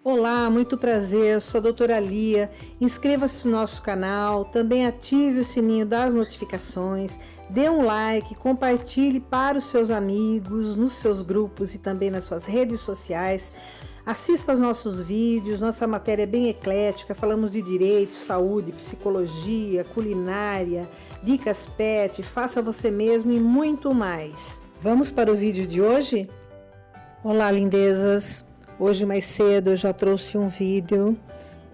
Olá, muito prazer, sou a doutora Lia. Inscreva-se no nosso canal, também ative o sininho das notificações, dê um like, compartilhe para os seus amigos, nos seus grupos e também nas suas redes sociais. Assista aos nossos vídeos, nossa matéria é bem eclética, falamos de direito, saúde, psicologia, culinária, dicas pet, faça você mesmo e muito mais. Vamos para o vídeo de hoje? Olá, lindezas! Hoje mais cedo eu já trouxe um vídeo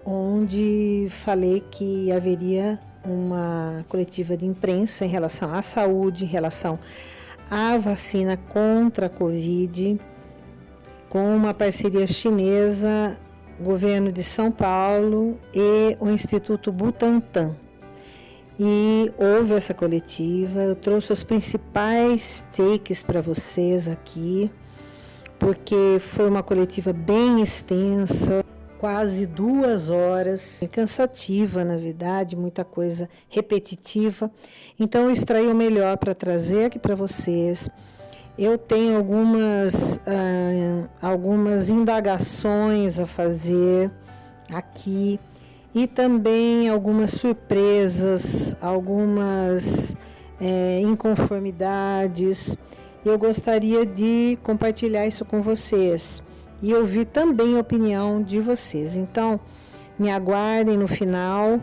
onde falei que haveria uma coletiva de imprensa em relação à saúde, em relação à vacina contra a Covid, com uma parceria chinesa, governo de São Paulo e o Instituto Butantan. E houve essa coletiva, eu trouxe os principais takes para vocês aqui, porque foi uma coletiva bem extensa, quase 2 horas, cansativa, na verdade, muita coisa repetitiva. Então, eu extraí o melhor para trazer aqui para vocês. Eu tenho algumas indagações a fazer aqui e também algumas surpresas, algumas inconformidades. Eu gostaria de compartilhar isso com vocês e ouvir também a opinião de vocês. Então, me aguardem no final,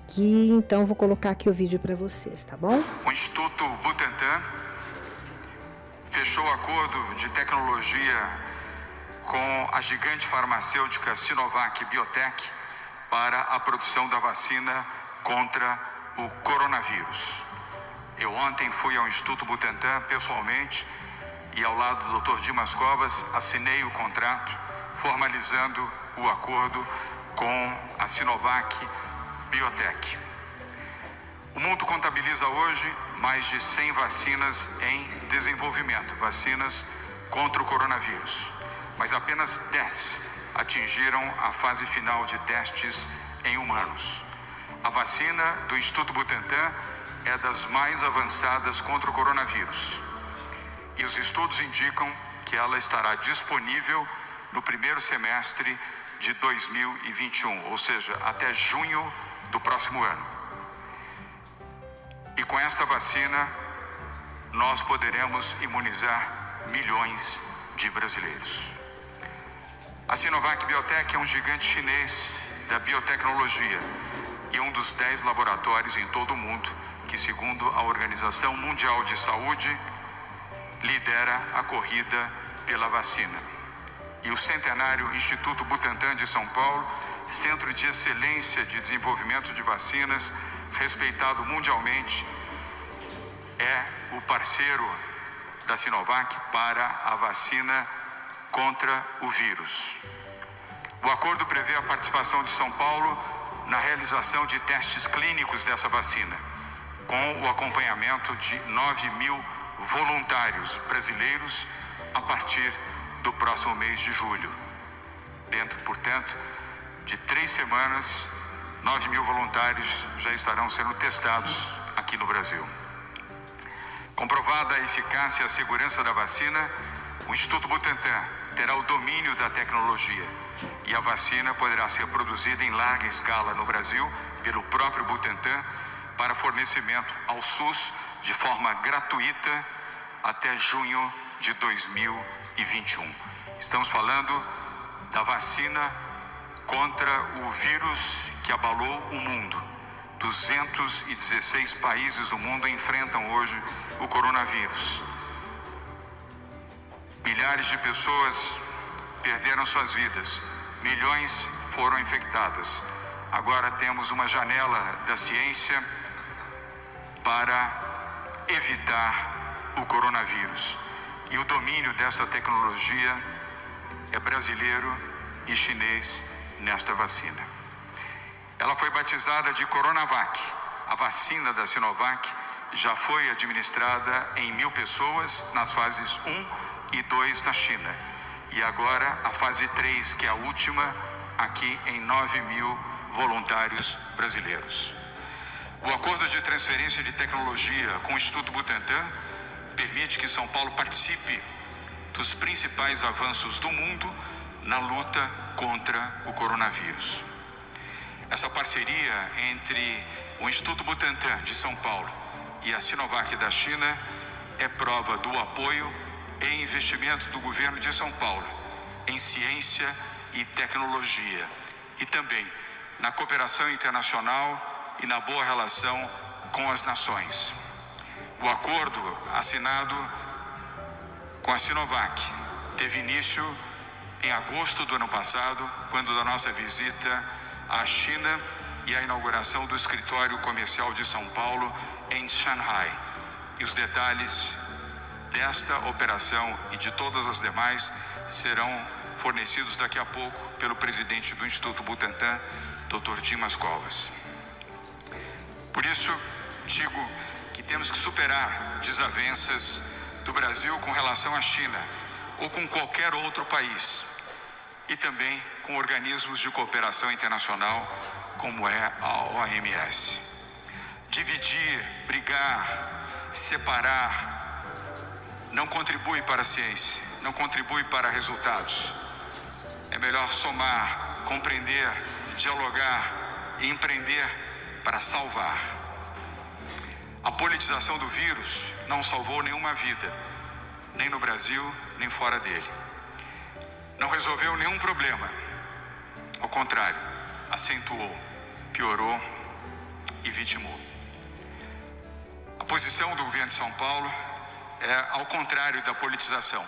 que então vou colocar aqui o vídeo para vocês, tá bom? O Instituto Butantan fechou acordo de tecnologia com a gigante farmacêutica Sinovac Biotech para a produção da vacina contra o coronavírus. Eu ontem fui ao Instituto Butantan pessoalmente e ao lado do Dr. Dimas Covas assinei o contrato formalizando o acordo com a Sinovac Biotech. O mundo contabiliza hoje mais de 100 vacinas em desenvolvimento, vacinas contra o coronavírus, mas apenas 10 atingiram a fase final de testes em humanos. A vacina do Instituto Butantan é das mais avançadas contra o coronavírus. E os estudos indicam que ela estará disponível no primeiro semestre de 2021, ou seja, até junho do próximo ano. E com esta vacina, nós poderemos imunizar milhões de brasileiros. A Sinovac Biotech é um gigante chinês da biotecnologia e um dos 10 laboratórios em todo o mundo que, segundo a Organização Mundial de Saúde, lidera a corrida pela vacina. E o centenário Instituto Butantan de São Paulo, centro de excelência de desenvolvimento de vacinas, respeitado mundialmente, é o parceiro da Sinovac para a vacina contra o vírus. O acordo prevê a participação de São Paulo na realização de testes clínicos dessa vacina, com o acompanhamento de 9.000 voluntários brasileiros a partir do próximo mês de julho. Dentro, portanto, de 3 semanas, 9.000 voluntários já estarão sendo testados aqui no Brasil. Comprovada a eficácia e a segurança da vacina, o Instituto Butantan terá o domínio da tecnologia e a vacina poderá ser produzida em larga escala no Brasil pelo próprio Butantan para fornecimento ao SUS de forma gratuita até junho de 2021. Estamos falando da vacina contra o vírus que abalou o mundo. 216 países do mundo enfrentam hoje o coronavírus. Milhares de pessoas perderam suas vidas, milhões foram infectadas. Agora temos uma janela da ciência para evitar o coronavírus. E o domínio dessa tecnologia é brasileiro e chinês nesta vacina. Ela foi batizada de Coronavac. A vacina da Sinovac já foi administrada em 1.000 pessoas nas fases 1 e 2 na China. E agora a fase 3, que é a última, aqui em 9.000 voluntários brasileiros. O acordo de transferência de tecnologia com o Instituto Butantan permite que São Paulo participe dos principais avanços do mundo na luta contra o coronavírus. Essa parceria entre o Instituto Butantan de São Paulo e a Sinovac da China é prova do apoio e investimento do governo de São Paulo em ciência e tecnologia e também na cooperação internacional e na boa relação com as nações. O acordo assinado com a Sinovac teve início em agosto do ano passado, quando da nossa visita à China e a inauguração do escritório comercial de São Paulo em Shanghai. E os detalhes desta operação e de todas as demais serão fornecidos daqui a pouco pelo presidente do Instituto Butantan, Dr. Dimas Covas. Por isso, digo que temos que superar desavenças do Brasil com relação à China ou com qualquer outro país e também com organismos de cooperação internacional como é a OMS. Dividir, brigar, separar não contribui para a ciência, não contribui para resultados. É melhor somar, compreender, dialogar e empreender para salvar. A politização do vírus não salvou nenhuma vida, nem no Brasil, nem fora dele. Não resolveu nenhum problema. Ao contrário, acentuou, piorou e vitimou. A posição do governo de São Paulo é ao contrário da politização.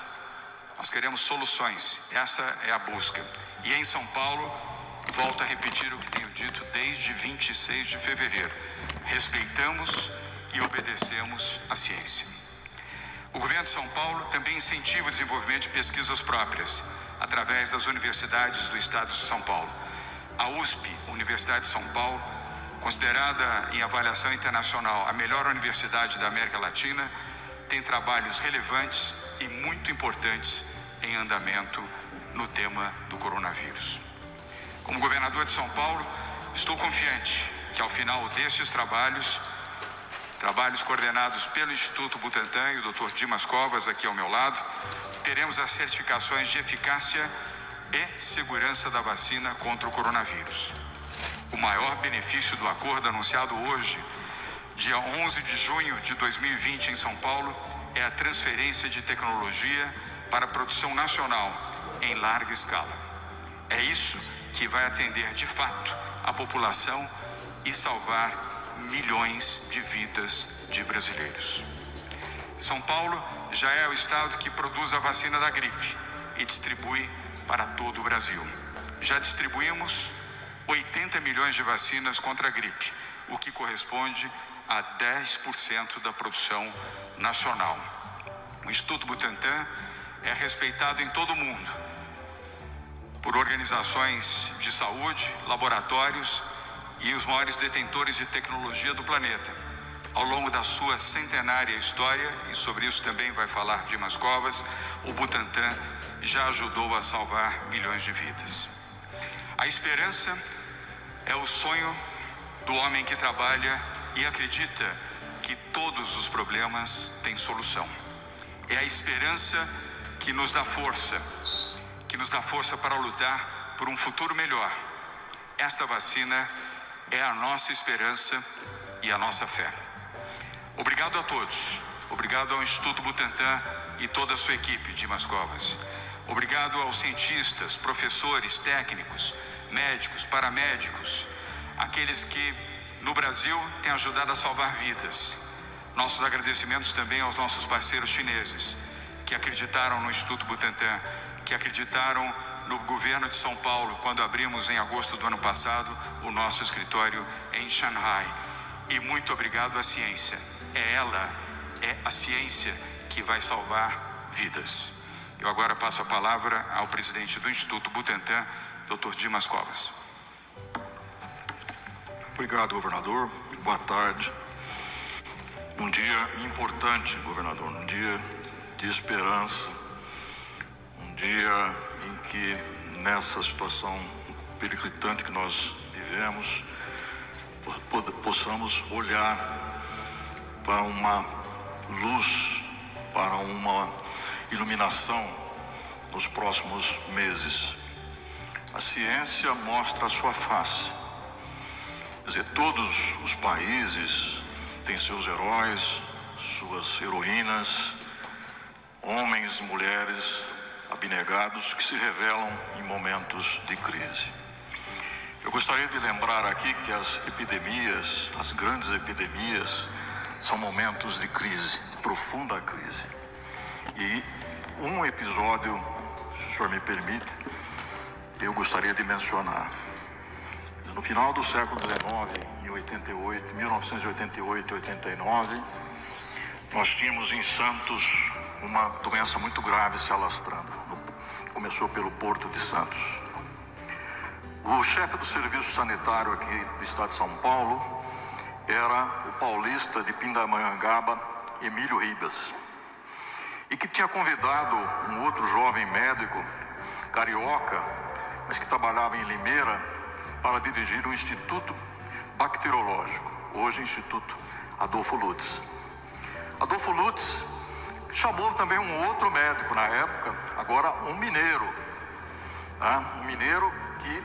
Nós queremos soluções, essa é a busca. E em São Paulo, volto a repetir o que tenho dito desde 26 de fevereiro. Respeitamos e obedecemos à ciência. O governo de São Paulo também incentiva o desenvolvimento de pesquisas próprias, através das universidades do estado de São Paulo. A USP, Universidade de São Paulo, considerada em avaliação internacional a melhor universidade da América Latina, tem trabalhos relevantes e muito importantes em andamento no tema do coronavírus. Como governador de São Paulo, estou confiante que ao final destes trabalhos coordenados pelo Instituto Butantan e o Dr. Dimas Covas aqui ao meu lado, teremos as certificações de eficácia e segurança da vacina contra o coronavírus. O maior benefício do acordo anunciado hoje, dia 11 de junho de 2020 em São Paulo, é a transferência de tecnologia para a produção nacional em larga escala. É isso que vai atender de fato a população e salvar milhões de vidas de brasileiros. São Paulo já é o estado que produz a vacina da gripe e distribui para todo o Brasil. Já distribuímos 80 milhões de vacinas contra a gripe, o que corresponde a 10% da produção nacional. O Instituto Butantan é respeitado em todo o mundo por organizações de saúde, laboratórios e os maiores detentores de tecnologia do planeta. Ao longo da sua centenária história, e sobre isso também vai falar Dimas Covas, o Butantan já ajudou a salvar milhões de vidas. A esperança é o sonho do homem que trabalha e acredita que todos os problemas têm solução. É a esperança que nos dá força para lutar por um futuro melhor. Esta vacina é a nossa esperança e a nossa fé. Obrigado a todos. Obrigado ao Instituto Butantan e toda a sua equipe, Dimas Covas. Obrigado aos cientistas, professores, técnicos, médicos, paramédicos, aqueles que no Brasil têm ajudado a salvar vidas. Nossos agradecimentos também aos nossos parceiros chineses, que acreditaram no Instituto Butantan, que acreditaram no governo de São Paulo, quando abrimos em agosto do ano passado o nosso escritório em Shanghai. E muito obrigado à ciência. É a ciência que vai salvar vidas. Eu agora passo a palavra ao presidente do Instituto Butantan, Dr. Dimas Covas. Obrigado, governador. Boa tarde. Um dia importante, governador, um dia de esperança, um dia em que, nessa situação periclitante que nós vivemos, possamos olhar para uma luz, para uma iluminação nos próximos meses. a ciência mostra a sua face. Quer dizer, todos os países têm seus heróis, suas heroínas, homens e mulheres abnegados que se revelam em momentos de crise. Eu gostaria de lembrar aqui que as epidemias, as grandes epidemias, são momentos de crise, de profunda crise. E um episódio, se o senhor me permite, eu gostaria de mencionar. No final do século XIX, em 1988 e 89, nós tínhamos em Santos uma doença muito grave se alastrando. Começou pelo Porto de Santos. O chefe do serviço sanitário aqui do estado de São Paulo era o paulista de Pindamonhangaba, Emílio Ribas, e que tinha convidado um outro jovem médico, carioca, mas que trabalhava em Limeira, para dirigir o Instituto Bacteriológico, hoje Instituto Adolfo Lutz. Adolfo Lutz chamou também um outro médico na época, agora um mineiro, né? Um mineiro que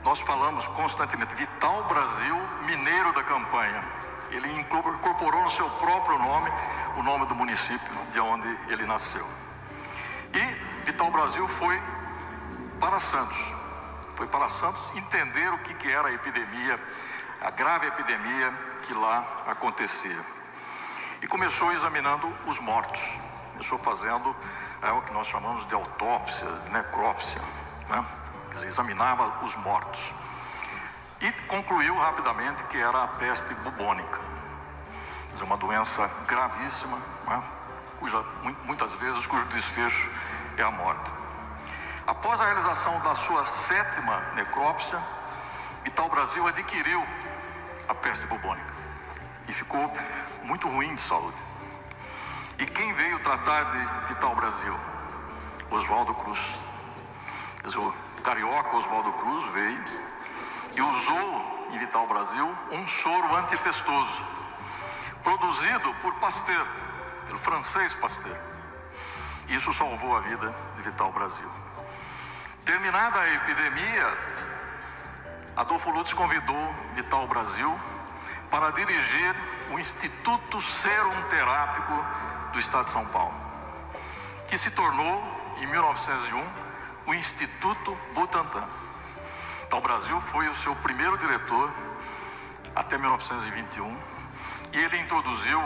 nós falamos constantemente, Vital Brasil, mineiro da campanha. Ele incorporou no seu próprio nome o nome do município de onde ele nasceu. E Vital Brasil foi para Santos. Foi para Santos entender o que era a epidemia, a grave epidemia que lá acontecia. E começou examinando os mortos. Começou fazendo o que nós chamamos de autópsia, de necrópsia, né? Quer dizer, examinava os mortos. E concluiu rapidamente que era a peste bubônica. Quer dizer, uma doença gravíssima, né? Muitas vezes cujo desfecho é a morte. Após a realização da sua 7ª necrópsia, Vital Brasil adquiriu a peste bubônica e ficou muito ruim de saúde. E quem veio tratar de Vital Brasil? Oswaldo Cruz. Quer dizer, o carioca Oswaldo Cruz veio e usou em Vital Brasil um soro antipestoso, produzido por Pasteur, pelo francês Pasteur. Isso salvou a vida de Vital Brasil. Terminada a epidemia, Adolfo Lutz convidou Vital Brasil para dirigir o Instituto Serum Terápico do Estado de São Paulo, que se tornou, em 1901, o Instituto Butantan. Vital Brasil foi o seu primeiro diretor até 1921 e ele introduziu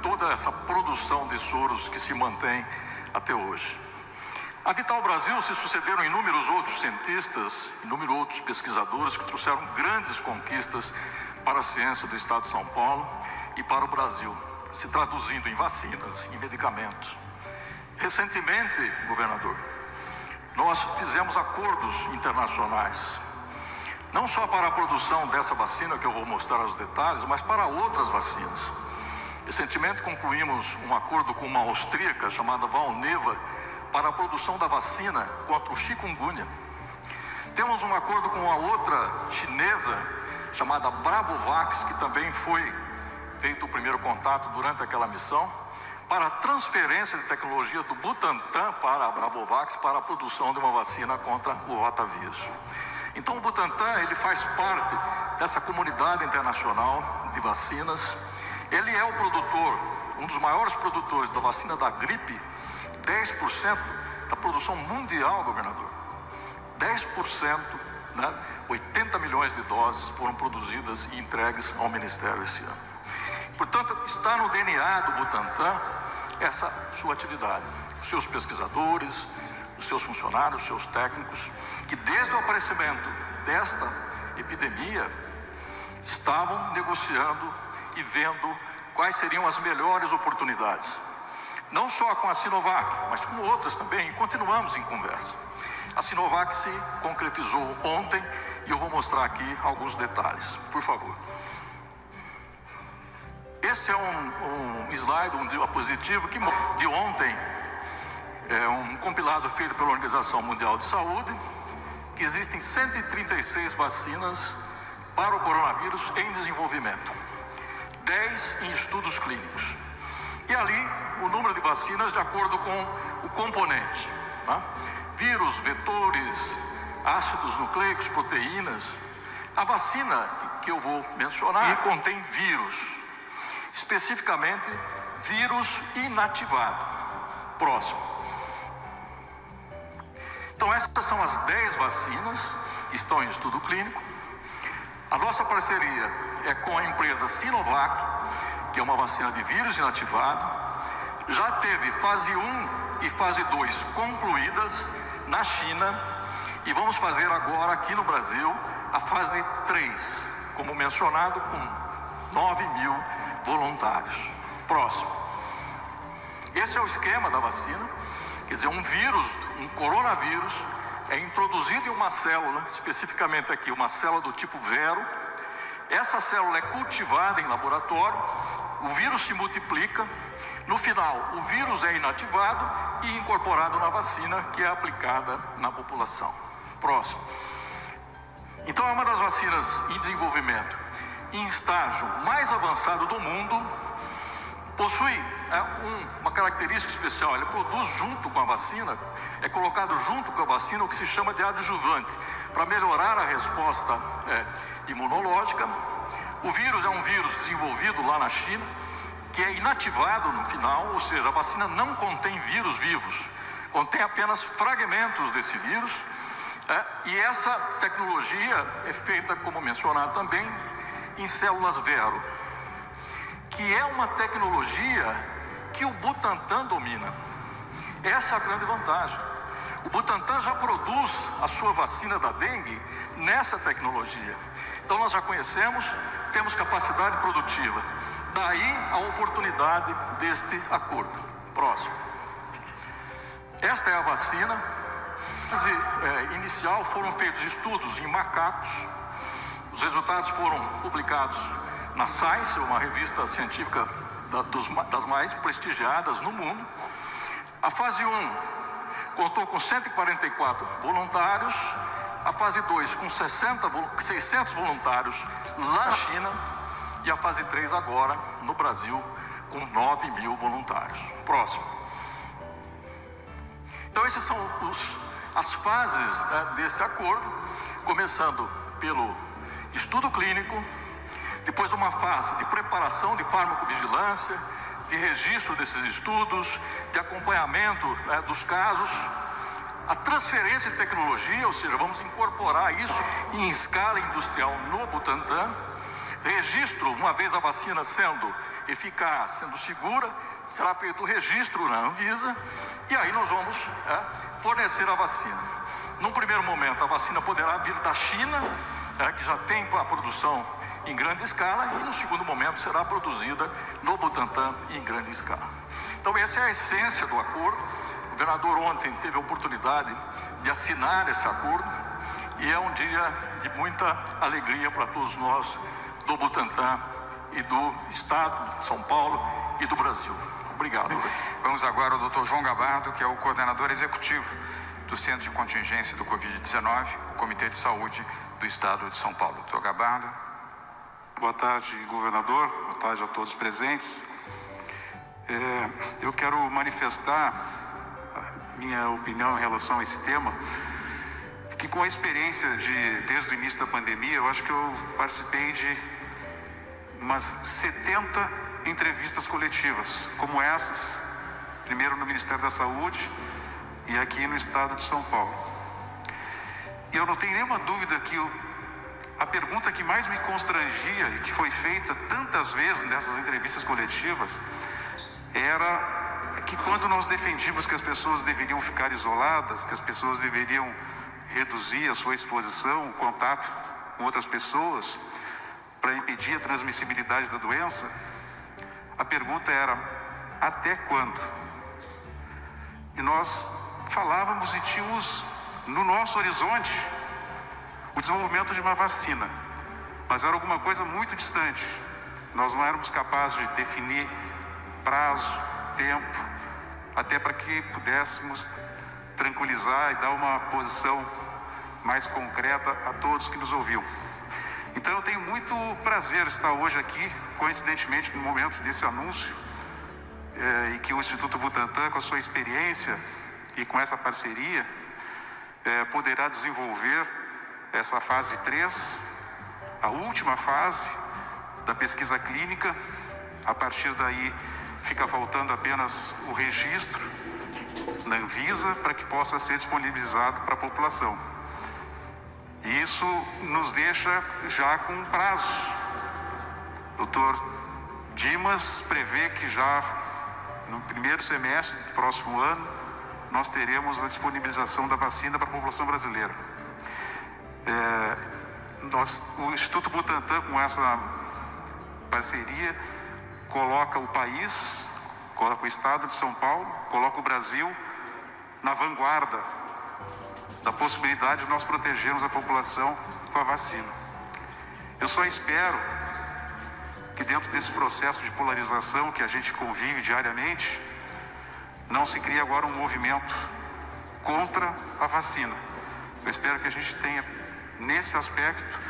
toda essa produção de soros que se mantém até hoje. A Vital Brasil se sucederam inúmeros outros cientistas, inúmeros outros pesquisadores que trouxeram grandes conquistas para a ciência do estado de São Paulo e para o Brasil, se traduzindo em vacinas, em medicamentos. Recentemente, governador, nós fizemos acordos internacionais, não só para a produção dessa vacina, que eu vou mostrar os detalhes, mas para outras vacinas. Recentemente concluímos um acordo com uma austríaca chamada Valneva, para a produção da vacina contra o chikungunya. Temos um acordo com uma outra chinesa, chamada Bravovax, que também foi feito o primeiro contato durante aquela missão, para a transferência de tecnologia do Butantan para a Bravovax, para a produção de uma vacina contra o rotavírus. Então o Butantan, ele faz parte dessa comunidade internacional de vacinas. Ele é o produtor, um dos maiores produtores da vacina da gripe, 10% da produção mundial, governador. 10%, né? 80 milhões de doses foram produzidas e entregues ao Ministério esse ano. Portanto, está no DNA do Butantan essa sua atividade. Os seus pesquisadores, os seus funcionários, os seus técnicos, que desde o aparecimento desta epidemia estavam negociando e vendo quais seriam as melhores oportunidades. Não só com a Sinovac, mas com outras também, e continuamos em conversa. A Sinovac se concretizou ontem e eu vou mostrar aqui alguns detalhes, por favor. Esse é um slide, um diapositivo que de ontem, é um compilado feito pela Organização Mundial de Saúde, que existem 136 vacinas para o coronavírus em desenvolvimento, 10 em estudos clínicos. E ali, o número de vacinas de acordo com o componente, tá? Vírus, vetores, ácidos nucleicos, proteínas. A vacina que eu vou mencionar contém vírus, especificamente vírus inativado. Próximo. Então essas são as 10 vacinas que estão em estudo clínico. A nossa parceria é com a empresa Sinovac, que é uma vacina de vírus inativado. Já teve fase 1 e fase 2 concluídas na China e vamos fazer agora aqui no Brasil a fase 3, como mencionado, com 9.000 voluntários. Próximo. Esse é o esquema da vacina, quer dizer, um vírus, um coronavírus, é introduzido em uma célula, especificamente aqui, uma célula do tipo vero. Essa célula é cultivada em laboratório, o vírus se multiplica, no final o vírus é inativado e incorporado na vacina que é aplicada na população. Próximo. Então é uma das vacinas em desenvolvimento, em estágio mais avançado do mundo, possui uma característica especial, ele produz junto com a vacina, é colocado junto com a vacina o que se chama de adjuvante, para melhorar a resposta imunológica. O vírus é um vírus desenvolvido lá na China, que é inativado no final, ou seja, a vacina não contém vírus vivos, contém apenas fragmentos desse vírus, e essa tecnologia é feita, como mencionado também, em células vero, que é uma tecnologia que o Butantan domina. Essa é a grande vantagem. O Butantan já produz a sua vacina da dengue nessa tecnologia. Então nós já conhecemos, temos capacidade produtiva. Daí a oportunidade deste acordo. Próximo. Esta é a vacina. Na fase inicial foram feitos estudos em macacos. Os resultados foram publicados na Science, uma revista científica das mais prestigiadas no mundo. A fase 1 contou com 144 voluntários, a fase 2 com 600 voluntários lá na China e a fase 3 agora no Brasil com 9.000 voluntários. Próximo. Então essas são as fases desse acordo, começando pelo estudo clínico, depois uma fase de preparação de farmacovigilância, de registro desses estudos, de acompanhamento dos casos, a transferência de tecnologia, ou seja, vamos incorporar isso em escala industrial no Butantan, registro, uma vez a vacina sendo eficaz, sendo segura, será feito o registro na Anvisa, e aí nós vamos fornecer a vacina. Num primeiro momento, a vacina poderá vir da China, que já tem a produção em grande escala, e no segundo momento será produzida no Butantan em grande escala. Então essa é a essência do acordo. O governador ontem teve a oportunidade de assinar esse acordo e é um dia de muita alegria para todos nós do Butantan e do Estado de São Paulo e do Brasil. Obrigado. Vamos agora ao Dr. João Gabardo, que é o coordenador executivo do Centro de Contingência do Covid-19, o Comitê de Saúde do Estado de São Paulo. Dr. Gabardo. Boa tarde, governador. Boa tarde a todos presentes. Eu quero manifestar a minha opinião em relação a esse tema, que com a experiência desde o início da pandemia, eu acho que eu participei de umas 70 entrevistas coletivas, como essas, primeiro no Ministério da Saúde e aqui no Estado de São Paulo. E eu não tenho nenhuma dúvida que a pergunta que mais me constrangia e que foi feita tantas vezes nessas entrevistas coletivas era que quando nós defendíamos que as pessoas deveriam ficar isoladas, que as pessoas deveriam reduzir a sua exposição, o contato com outras pessoas, para impedir a transmissibilidade da doença, a pergunta era: até quando? E nós falávamos e tínhamos no nosso horizonte o desenvolvimento de uma vacina, mas era alguma coisa muito distante. Nós não éramos capazes de definir prazo, tempo, até para que pudéssemos tranquilizar e dar uma posição mais concreta a todos que nos ouviam. Então eu tenho muito prazer estar hoje aqui, coincidentemente no momento desse anúncio, e que o Instituto Butantan, com a sua experiência e com essa parceria, poderá desenvolver essa fase 3, a última fase da pesquisa clínica. A partir daí, fica faltando apenas o registro na Anvisa para que possa ser disponibilizado para a população. E isso nos deixa já com um prazo. O Dr. Dimas prevê que já no primeiro semestre do próximo ano nós teremos a disponibilização da vacina para a população brasileira. O Instituto Butantan, com essa parceria, coloca o país, coloca o estado de São Paulo, coloca o Brasil na vanguarda da possibilidade de nós protegermos a população com a vacina. Eu só espero que dentro desse processo de polarização que a gente convive diariamente, não se crie agora um movimento contra a vacina. Eu espero que a gente tenha, nesse aspecto,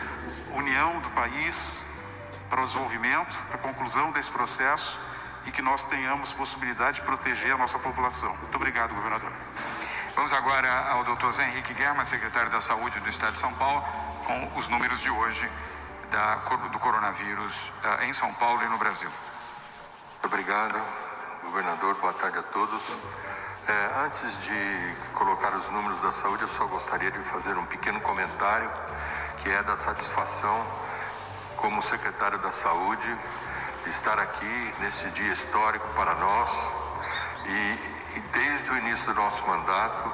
união do país para o desenvolvimento, para a conclusão desse processo e que nós tenhamos possibilidade de proteger a nossa população. Muito obrigado, governador. Vamos agora ao Dr. Zé Henrique Guerra, secretário da Saúde do Estado de São Paulo, com os números de hoje do coronavírus em São Paulo e no Brasil. Obrigado, governador. Boa tarde a todos. Antes de colocar os números da saúde, eu só gostaria de fazer um pequeno comentário, que é da satisfação, como secretário da Saúde, de estar aqui nesse dia histórico para nós. E desde o início do nosso mandato,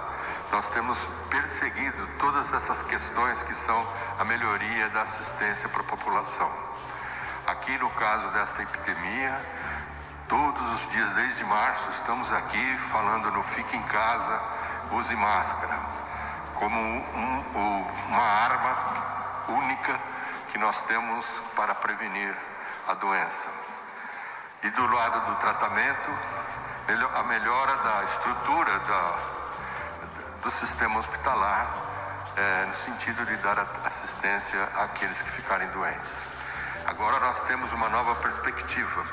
nós temos perseguido todas essas questões que são a melhoria da assistência para a população. Aqui, no caso desta epidemia, todos os dias, desde março, estamos aqui falando no Fique em Casa, use máscara, como uma arma única que nós temos para prevenir a doença. E do lado do tratamento, a melhora da estrutura do sistema hospitalar, no sentido de dar assistência àqueles que ficarem doentes. Agora nós temos uma nova perspectiva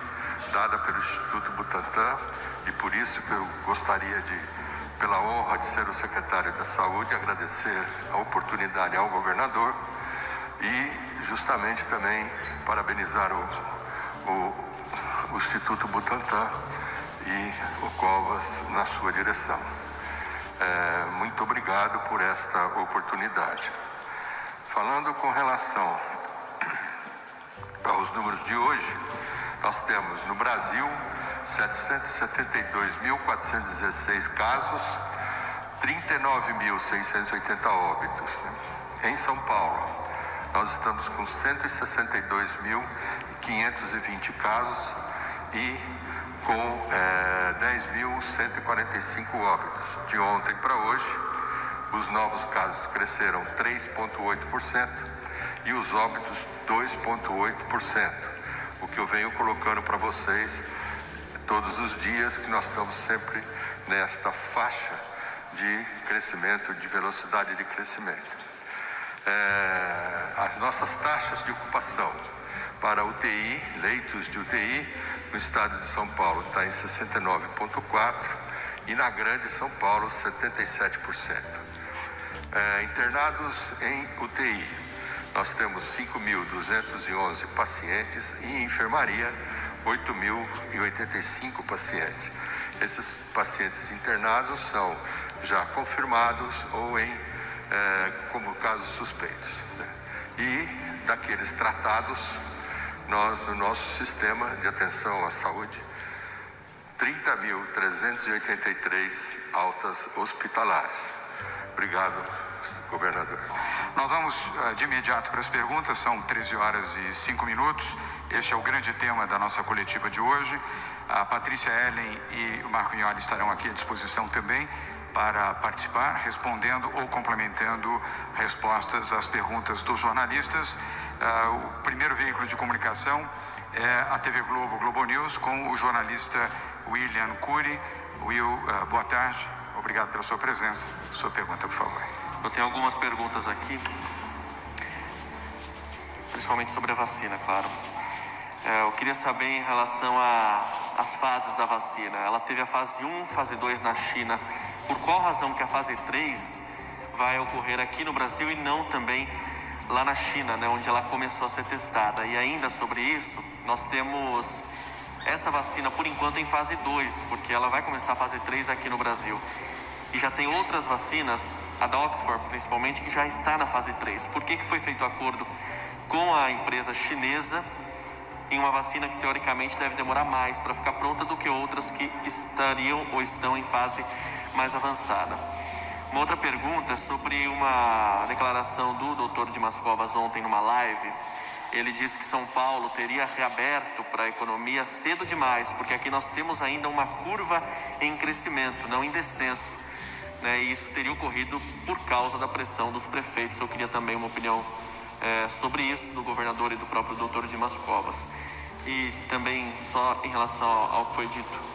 dada pelo Instituto Butantan, e por isso que eu gostaria de, pela honra de ser o secretário da Saúde, agradecer a oportunidade ao governador e justamente também parabenizar o Instituto Butantan e o Covas na sua direção. Muito obrigado por esta oportunidade. Falando com relação aos números de hoje, nós temos no Brasil 772.416 casos, 39.680 óbitos. Em São Paulo, nós estamos com 162.520 casos e com 10.145 óbitos. De ontem para hoje, os novos casos cresceram 3,8% e os óbitos 2,8%. O que eu venho colocando para vocês todos os dias, que nós estamos sempre nesta faixa de crescimento, de velocidade de crescimento. As nossas taxas de ocupação para UTI, leitos de UTI, no estado de São Paulo está em 69,4% e na Grande São Paulo 77%. Internados em UTI, nós temos 5.211 pacientes e em enfermaria 8.085 pacientes. Esses pacientes internados são já confirmados ou como casos suspeitos. E daqueles tratados, nós, no nosso sistema de atenção à saúde, 30.383 altas hospitalares. Obrigado, governador. Nós vamos de imediato para as perguntas, são 13h05. Este é o grande tema da nossa coletiva de hoje. A Patrícia Ellen e o Marco Ignoli estarão aqui à disposição também para participar, respondendo ou complementando respostas às perguntas dos jornalistas. O primeiro veículo de comunicação é a TV Globo, Globo News, com o jornalista William Cury. Will, boa tarde, obrigado pela sua presença. Sua pergunta, por favor. Eu tenho algumas perguntas aqui, principalmente sobre a vacina, claro. Eu queria saber em relação às fases da vacina. Ela teve a fase 1, fase 2 na China. Por qual razão que a fase 3 vai ocorrer aqui no Brasil e não também lá na China, né, onde ela começou a ser testada. E ainda sobre isso, nós temos essa vacina, por enquanto, em fase 2, porque ela vai começar a fase 3 aqui no Brasil. E já tem outras vacinas, a da Oxford principalmente, que já está na fase 3. Por que foi feito acordo com a empresa chinesa em uma vacina que teoricamente deve demorar mais para ficar pronta do que outras que estariam ou estão em fase mais avançada? Uma outra pergunta é sobre uma declaração do Dr. Dimas Covas ontem numa live. Ele disse que São Paulo teria reaberto para a economia cedo demais, porque aqui nós temos ainda uma curva em crescimento, não em descenso, né? E isso teria ocorrido por causa da pressão dos prefeitos. Eu queria também uma opinião sobre isso do governador e do próprio Dr. Dimas Covas. E também só em relação ao que foi dito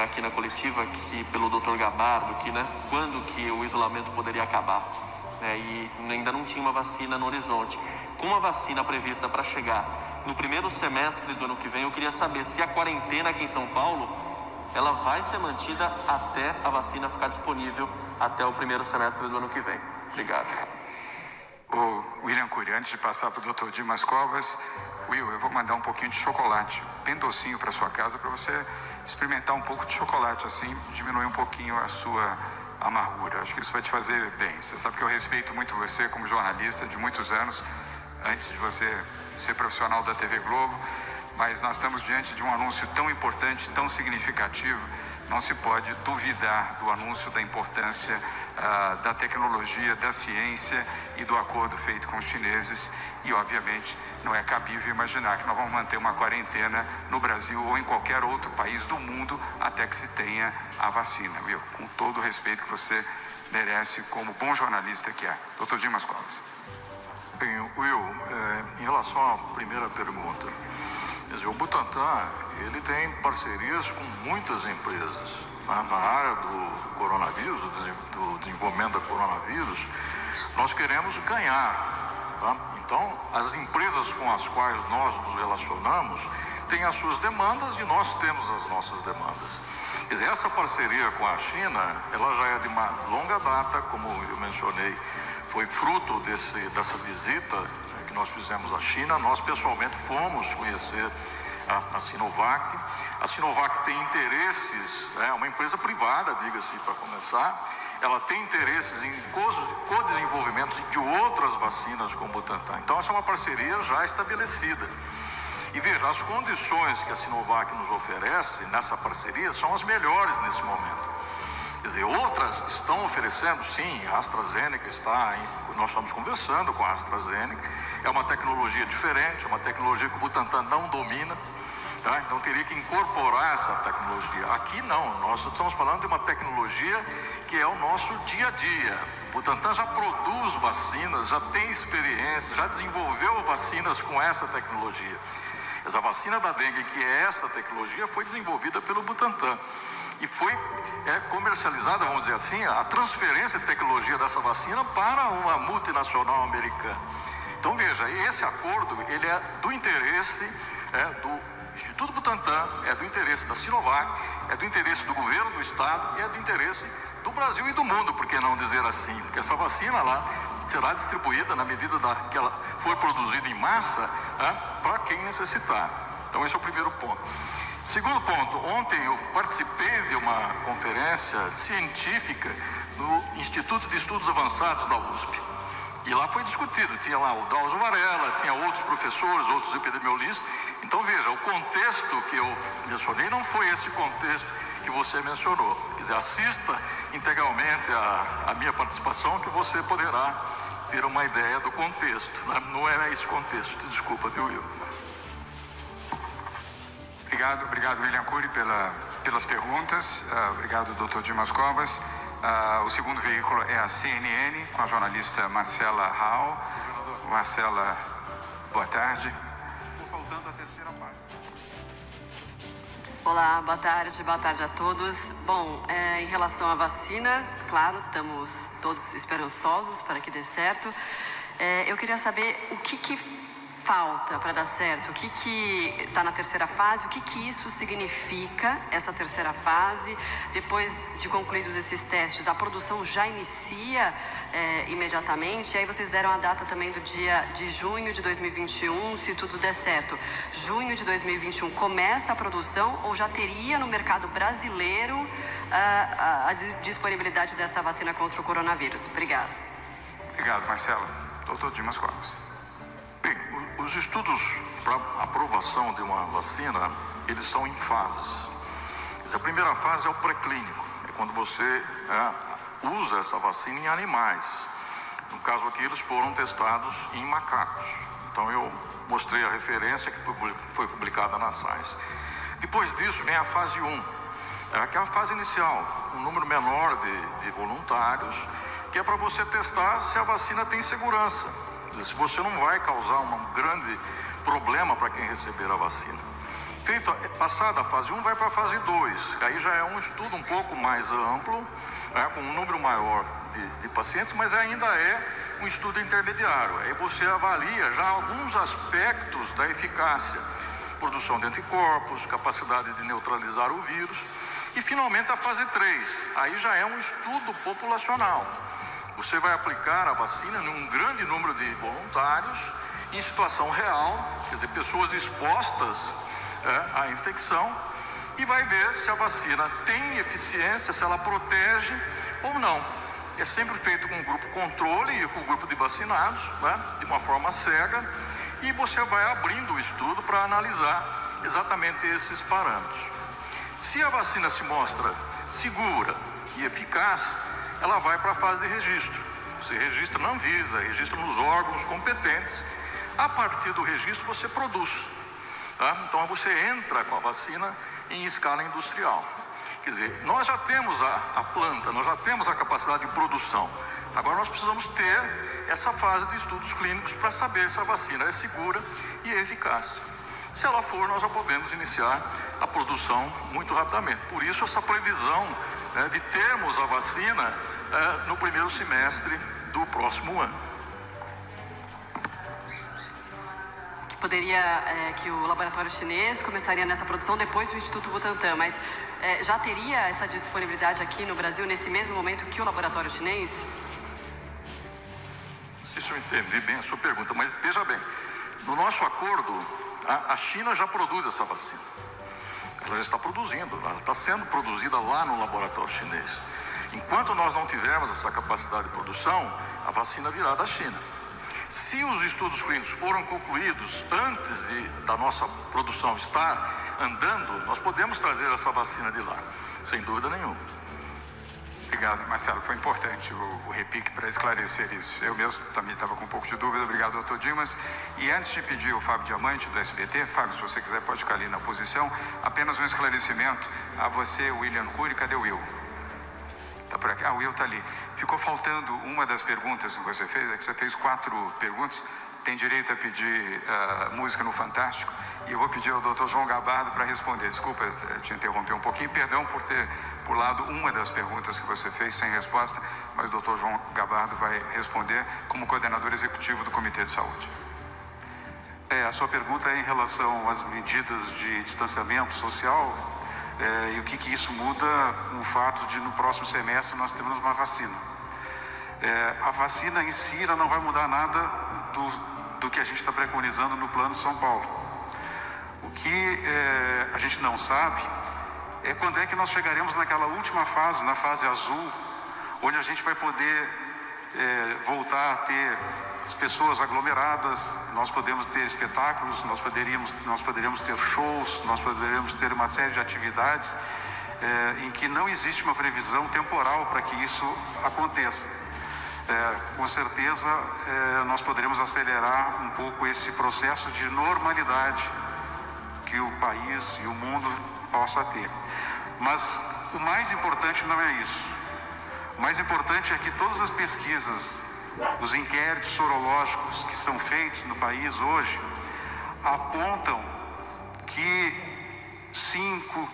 aqui na coletiva, que pelo Dr. Gabardo, que, né, quando que o isolamento poderia acabar, e ainda não tinha uma vacina no horizonte. Com uma vacina prevista para chegar no primeiro semestre do ano que vem, eu queria saber se a quarentena aqui em São Paulo, ela vai ser mantida até a vacina ficar disponível até o primeiro semestre do ano que vem. Obrigado. O William Cury, antes de passar para o Dr. Dimas Covas, Will, eu vou mandar um pouquinho de chocolate, bem docinho para sua casa, para você experimentar um pouco de chocolate, assim diminuir um pouquinho a sua amargura. Acho que isso vai te fazer bem. Você sabe que eu respeito muito você como jornalista de muitos anos, antes de você ser profissional da TV Globo, mas nós estamos diante de um anúncio tão importante, tão significativo. Não se pode duvidar do anúncio da importância da tecnologia, da ciência e do acordo feito com os chineses. E, obviamente, não é cabível imaginar que nós vamos manter uma quarentena no Brasil ou em qualquer outro país do mundo até que se tenha a vacina, viu? Com todo o respeito que você merece como bom jornalista que é. Dr. Dimas Covas. Bem, Will, em relação à primeira pergunta, quer dizer, o Butantan, ele tem parcerias com muitas empresas na área do coronavírus, do desenvolvimento da coronavírus. Nós queremos ganhar, tá? Então, as empresas com as quais nós nos relacionamos têm as suas demandas e nós temos as nossas demandas. Quer dizer, essa parceria com a China, ela já é de uma longa data, como eu mencionei, foi fruto dessa visita que nós fizemos à China. Nós pessoalmente fomos conhecer a Sinovac. A Sinovac tem interesses, é uma empresa privada, diga-se para começar, ela tem interesses em co-desenvolvimento de outras vacinas com o Butantan. Então essa é uma parceria já estabelecida. E veja, as condições que a Sinovac nos oferece nessa parceria são as melhores nesse momento. Quer dizer, outras estão oferecendo, sim, a AstraZeneca nós estamos conversando com a AstraZeneca, é uma tecnologia diferente, é uma tecnologia que o Butantan não domina, tá? Então teria que incorporar essa tecnologia. Aqui não, nós estamos falando de uma tecnologia que é o nosso dia a dia. O Butantan já produz vacinas, já tem experiência, já desenvolveu vacinas com essa tecnologia. Essa vacina da dengue, que é essa tecnologia, foi desenvolvida pelo Butantan. E foi comercializada, vamos dizer assim, a transferência de tecnologia dessa vacina para uma multinacional americana. Então veja, esse acordo, ele é do interesse do Instituto Butantan, é do interesse da Sinovac, é do interesse do governo do estado e é do interesse do Brasil e do mundo, por que não dizer assim? Porque essa vacina lá será distribuída na medida que ela for produzida em massa, para quem necessitar. Então esse é o primeiro ponto. Segundo ponto, ontem eu participei de uma conferência científica no Instituto de Estudos Avançados da USP. E lá foi discutido, tinha lá o Drauzio Varela, tinha outros professores, outros epidemiologistas. Então veja, o contexto que eu mencionei não foi esse contexto que você mencionou. Quer dizer, assista integralmente a minha participação que você poderá ter uma ideia do contexto. Não é esse contexto, desculpa, viu, Will? Obrigado, William Cury, pelas perguntas. Obrigado, Dr. Dimas Covas. O segundo veículo é a CNN, com a jornalista Marcela Rau. Marcela, boa tarde. Estou faltando a terceira parte. Olá, boa tarde a todos. Bom, em relação à vacina, claro, estamos todos esperançosos para que dê certo. Eu queria saber o que falta para dar certo? O que está na terceira fase? O que isso significa, essa terceira fase? Depois de concluídos esses testes, a produção já inicia imediatamente? E aí vocês deram a data também do dia de junho de 2021, se tudo der certo. Junho de 2021 começa a produção ou já teria no mercado brasileiro a disponibilidade dessa vacina contra o coronavírus? Obrigada. Obrigado, Marcelo. Doutor Dimas Covas. Bem, os estudos para aprovação de uma vacina, eles são em fases. A primeira fase é o pré-clínico, é quando você usa essa vacina em animais. No caso aqui, eles foram testados em macacos. Então, eu mostrei a referência que foi publicada na Science. Depois disso, vem a fase 1, que é a fase inicial, um número menor de voluntários, que é para você testar se a vacina tem segurança, se você não vai causar um grande problema para quem receber a vacina. Passada a fase 1, vai para a fase 2, aí já é um estudo um pouco mais amplo, com um número maior de pacientes, mas ainda é um estudo intermediário. Aí você avalia já alguns aspectos da eficácia, produção de anticorpos, capacidade de neutralizar o vírus, e finalmente a fase 3, aí já é um estudo populacional. Você vai aplicar a vacina num grande número de voluntários, em situação real, quer dizer, pessoas expostas à infecção, e vai ver se a vacina tem eficiência, se ela protege ou não. É sempre feito com o grupo controle e com o grupo de vacinados, de uma forma cega, e você vai abrindo o estudo para analisar exatamente esses parâmetros. Se a vacina se mostra segura e eficaz, ela vai para a fase de registro. Você registra na Anvisa, registra nos órgãos competentes. A partir do registro, você produz. Então, você entra com a vacina em escala industrial. Quer dizer, nós já temos a planta, nós já temos a capacidade de produção. Agora, nós precisamos ter essa fase de estudos clínicos para saber se a vacina é segura e eficaz. Se ela for, nós já podemos iniciar a produção muito rapidamente. Por isso, essa previsão de termos a vacina no primeiro semestre do próximo ano. Que o laboratório chinês começaria nessa produção depois do Instituto Butantan, mas já teria essa disponibilidade aqui no Brasil nesse mesmo momento que o laboratório chinês? Não sei se eu entendi bem a sua pergunta, mas veja bem, no nosso acordo, a China já produz essa vacina. Ela já está produzindo, ela está sendo produzida lá no laboratório chinês. Enquanto nós não tivermos essa capacidade de produção, a vacina virá da China. Se os estudos clínicos foram concluídos antes da nossa produção estar andando, nós podemos trazer essa vacina de lá, sem dúvida nenhuma. Obrigado, Marcelo. Foi importante o repique para esclarecer isso. Eu mesmo também estava com um pouco de dúvida. Obrigado, doutor Dimas. E antes de pedir o Fábio Diamante, do SBT, Fábio, se você quiser, pode ficar ali na posição. Apenas um esclarecimento a você, William Cury. Cadê o Will? Está por aqui. O Will está ali. Ficou faltando uma das perguntas que você fez, é que você fez 4 perguntas. Tem direito a pedir música no Fantástico. E eu vou pedir ao doutor João Gabardo para responder. Desculpa te interromper um pouquinho. Perdão por ter pulado uma das perguntas que você fez sem resposta, mas o doutor João Gabardo vai responder como coordenador executivo do Comitê de Saúde. A sua pergunta é em relação às medidas de distanciamento social e o que isso muda com o fato de no próximo semestre nós termos uma vacina. A vacina em si ela não vai mudar nada do que a gente está preconizando no Plano São Paulo. O que a gente não sabe é quando é que nós chegaremos naquela última fase, na fase azul, onde a gente vai poder voltar a ter as pessoas aglomeradas, nós podemos ter espetáculos, nós poderíamos ter shows, nós poderíamos ter uma série de atividades em que não existe uma previsão temporal para que isso aconteça. Com certeza nós poderemos acelerar um pouco esse processo de normalidade que o país e o mundo possa ter. Mas o mais importante não é isso. O mais importante é que todas as pesquisas, os inquéritos sorológicos que são feitos no país hoje, apontam que 5,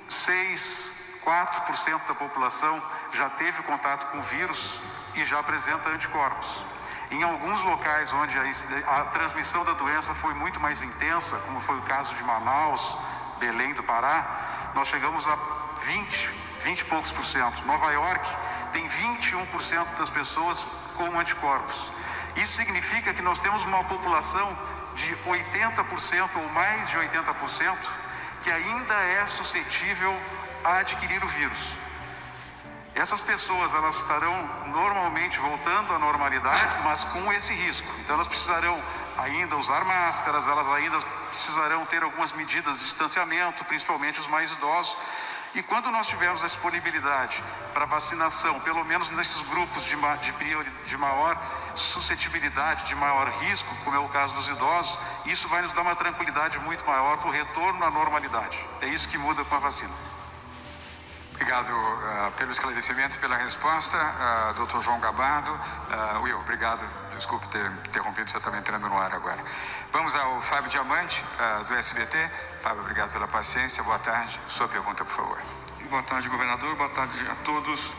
6, 4% da população já teve contato com o vírus e já apresenta anticorpos. Em alguns locais onde a transmissão da doença foi muito mais intensa, como foi o caso de Manaus, Belém do Pará, nós chegamos a 20 e poucos por cento. Nova York tem 21% das pessoas com anticorpos. Isso significa que nós temos uma população de 80% ou mais de 80% que ainda é suscetível a adquirir o vírus. Essas pessoas, elas estarão normalmente voltando à normalidade, mas com esse risco. Então elas precisarão ainda usar máscaras, elas ainda precisarão ter algumas medidas de distanciamento, principalmente os mais idosos. E quando nós tivermos a disponibilidade para vacinação, pelo menos nesses grupos de maior suscetibilidade, de maior risco, como é o caso dos idosos, isso vai nos dar uma tranquilidade muito maior para o retorno à normalidade. É isso que muda com a vacina. Obrigado pelo esclarecimento e pela resposta, Dr. João Gabardo. Will, obrigado. Desculpe ter interrompido, você estava entrando no ar agora. Vamos ao Fábio Diamante, do SBT. Fábio, obrigado pela paciência. Boa tarde. Sua pergunta, por favor. Boa tarde, governador. Boa tarde a todos.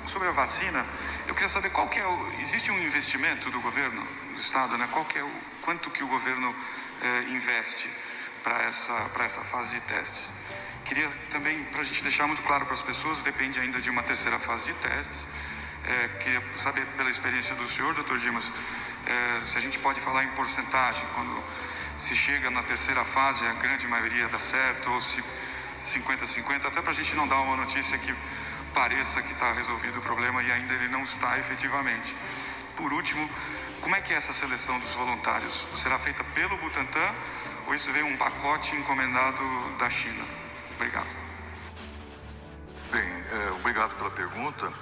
Sobre a vacina, eu queria saber qual que é existe um investimento do governo, do Estado, né? Quanto que o governo investe para essa fase de testes? Queria também, para a gente deixar muito claro para as pessoas, depende ainda de uma terceira fase de testes. Queria saber, pela experiência do senhor, Dr. Dimas, se a gente pode falar em porcentagem, quando se chega na terceira fase, a grande maioria dá certo, ou se 50-50, até para a gente não dar uma notícia que pareça que está resolvido o problema e ainda ele não está efetivamente. Por último, como é que é essa seleção dos voluntários? Será feita pelo Butantan ou isso veio um pacote encomendado da China? Obrigado. Bem, obrigado pela pergunta.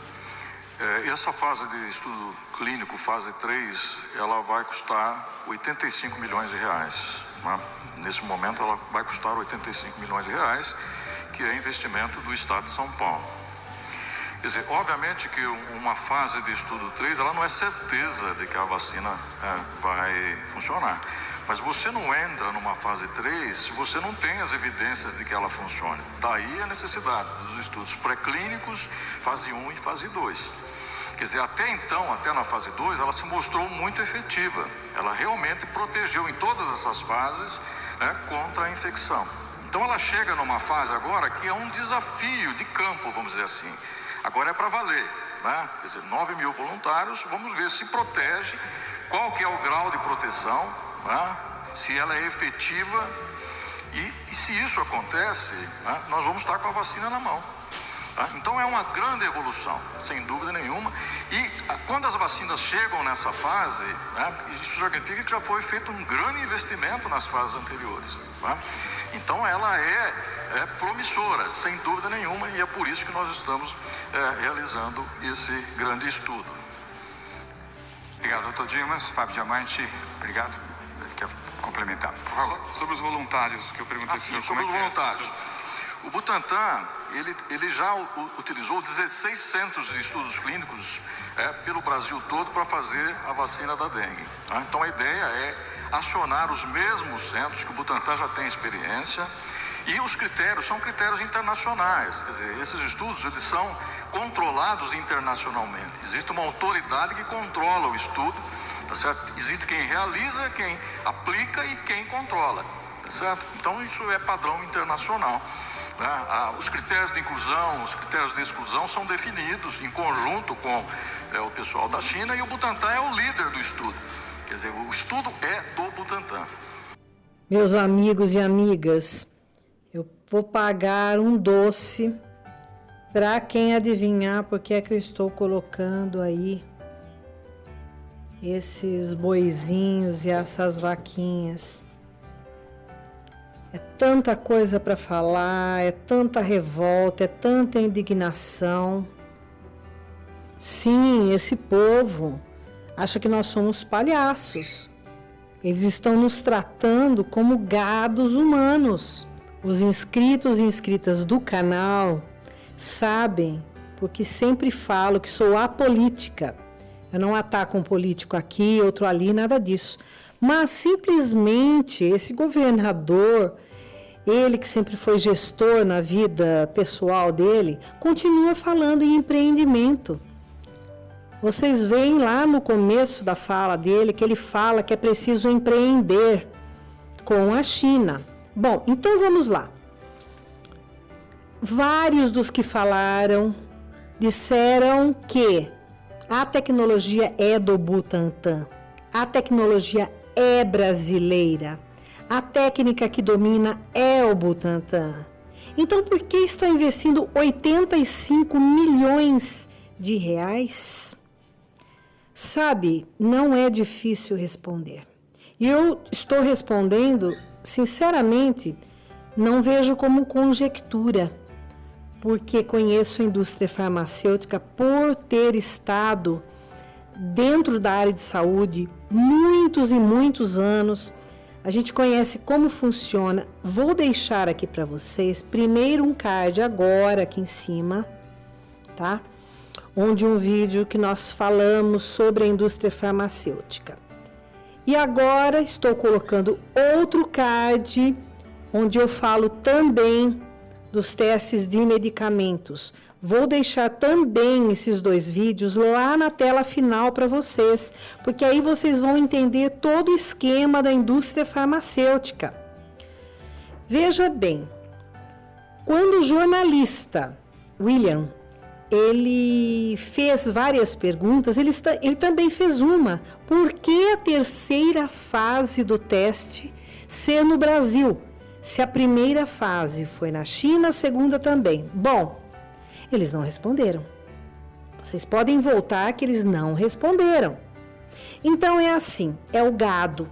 Essa fase de estudo clínico, fase 3, ela vai custar 85 milhões de reais. Né? Nesse momento, ela vai custar 85 milhões de reais, que é investimento do Estado de São Paulo. Quer dizer, obviamente que uma fase de estudo 3, ela não é certeza de que a vacina vai funcionar. Mas você não entra numa fase 3 se você não tem as evidências de que ela funcione. Daí a necessidade dos estudos pré-clínicos, fase 1 e fase 2. Quer dizer, até então, até na fase 2, ela se mostrou muito efetiva. Ela realmente protegeu em todas essas fases, né, contra a infecção. Então ela chega numa fase agora que é um desafio de campo, vamos dizer assim. Agora é para valer, né? Quer dizer, 9 mil voluntários, vamos ver se protege, qual que é o grau de proteção, né? Se ela é efetiva e se isso acontece, né, nós vamos estar com a vacina na mão. Tá? Então é uma grande evolução, sem dúvida nenhuma. E quando as vacinas chegam nessa fase, né, isso significa que já foi feito um grande investimento nas fases anteriores. Tá? Então ela é promissora, sem dúvida nenhuma, e é por isso que nós estamos realizando esse grande estudo. Obrigado, Dr. Dimas. Fábio Diamante, obrigado. Quer complementar, por favor? Sobre os voluntários, que eu perguntei sobre os voluntários. O Butantan, ele já utilizou 16 centros de estudos clínicos pelo Brasil todo para fazer a vacina da dengue. Tá? Então a ideia é acionar os mesmos centros que o Butantan já tem experiência, e os critérios são critérios internacionais. Quer dizer, esses estudos eles são controlados internacionalmente. Existe uma autoridade que controla o estudo, tá certo? Existe quem realiza, quem aplica e quem controla, tá certo? Então isso é padrão internacional. Né? Os critérios de inclusão, os critérios de exclusão são definidos em conjunto com o pessoal da China, e o Butantan é o líder do estudo. Quer dizer, o estudo é do Butantan. Meus amigos e amigas, eu vou pagar um doce para quem adivinhar porque é que eu estou colocando aí esses boizinhos e essas vaquinhas. É tanta coisa para falar, é tanta revolta, é tanta indignação. Sim, esse povo acha que nós somos palhaços. Eles estão nos tratando como gados humanos. Os inscritos e inscritas do canal sabem, porque sempre falo que sou apolítica. Eu não ataco um político aqui, outro ali, nada disso. Mas simplesmente esse governador, ele que sempre foi gestor na vida pessoal dele, continua falando em empreendimento. Vocês veem lá no começo da fala dele que ele fala que é preciso empreender com a China. Bom, então vamos lá. Vários dos que falaram disseram que a tecnologia é do Butantan, a tecnologia é brasileira, a técnica que domina é o Butantan. Então, por que está investindo 85 milhões de reais? Sabe, não é difícil responder. E eu estou respondendo, sinceramente, não vejo como conjectura, porque conheço a indústria farmacêutica por ter estado dentro da área de saúde muitos e muitos anos. A gente conhece como funciona. Vou deixar aqui para vocês, primeiro um card agora aqui em cima, tá? Onde um vídeo que nós falamos sobre a indústria farmacêutica. E agora estou colocando outro card, onde eu falo também dos testes de medicamentos. Vou deixar também esses 2 vídeos lá na tela final para vocês, porque aí vocês vão entender todo o esquema da indústria farmacêutica. Veja bem, quando o jornalista William, ele fez várias perguntas, ele também fez uma. Por que a terceira fase do teste ser no Brasil? Se a primeira fase foi na China, a segunda também. Bom, eles não responderam. Vocês podem voltar que eles não responderam. Então é assim, é o gado,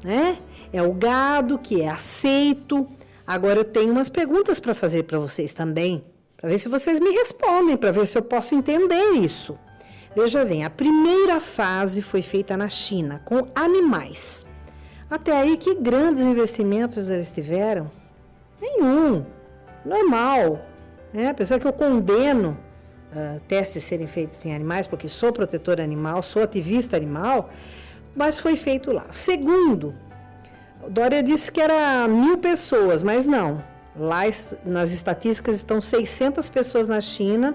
né? É o gado que é aceito. Agora eu tenho umas perguntas para fazer para vocês também, para ver se vocês me respondem, para ver se eu posso entender isso. Veja bem, a primeira fase foi feita na China, com animais. Até aí, que grandes investimentos eles tiveram? Nenhum. Normal. Né? Apesar que eu condeno testes serem feitos em animais, porque sou protetora animal, sou ativista animal, mas foi feito lá. Segundo, Dória disse que era 1.000 pessoas, mas não. Lá nas estatísticas estão 600 pessoas na China,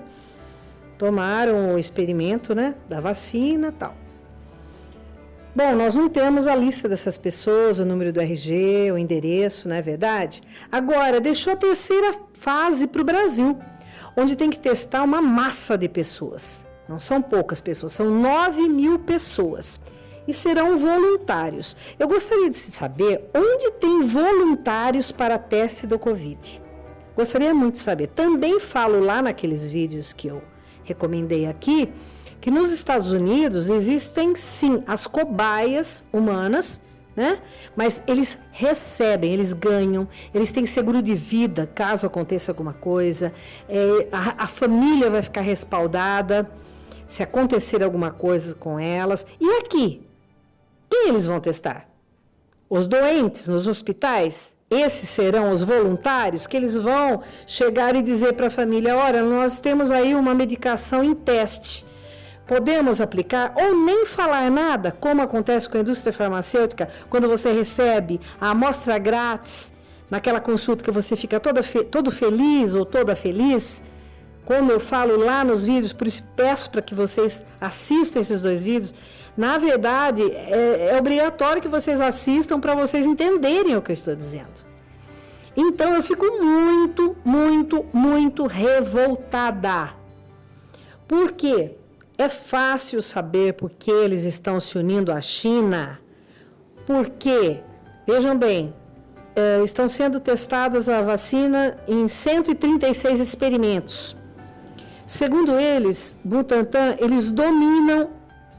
tomaram o experimento, né, da vacina e tal. Bom, nós não temos a lista dessas pessoas, o número do RG, o endereço, não é verdade? Agora, deixou a terceira fase para o Brasil, onde tem que testar uma massa de pessoas. Não são poucas pessoas, são 9.000 pessoas. E serão voluntários. Eu gostaria de saber onde tem voluntários para teste do Covid. Gostaria muito de saber. Também falo lá naqueles vídeos que eu recomendei aqui, que nos Estados Unidos existem sim as cobaias humanas, né? Mas eles recebem, eles ganham, eles têm seguro de vida caso aconteça alguma coisa, a família vai ficar respaldada se acontecer alguma coisa com elas. E aqui, quem eles vão testar? Os doentes nos hospitais? Esses serão os voluntários que eles vão chegar e dizer para a família, olha, nós temos aí uma medicação em teste. Podemos aplicar ou nem falar nada, como acontece com a indústria farmacêutica, quando você recebe a amostra grátis, naquela consulta que você fica todo feliz ou toda feliz. Como eu falo lá nos vídeos, por isso peço para que vocês assistam esses 2 vídeos. Na verdade, é obrigatório que vocês assistam para vocês entenderem o que eu estou dizendo. Então, eu fico muito, muito, muito revoltada. Por quê? É fácil saber por que eles estão se unindo à China. Porque, vejam bem, estão sendo testadas a vacina em 136 experimentos. Segundo eles, Butantan, eles dominam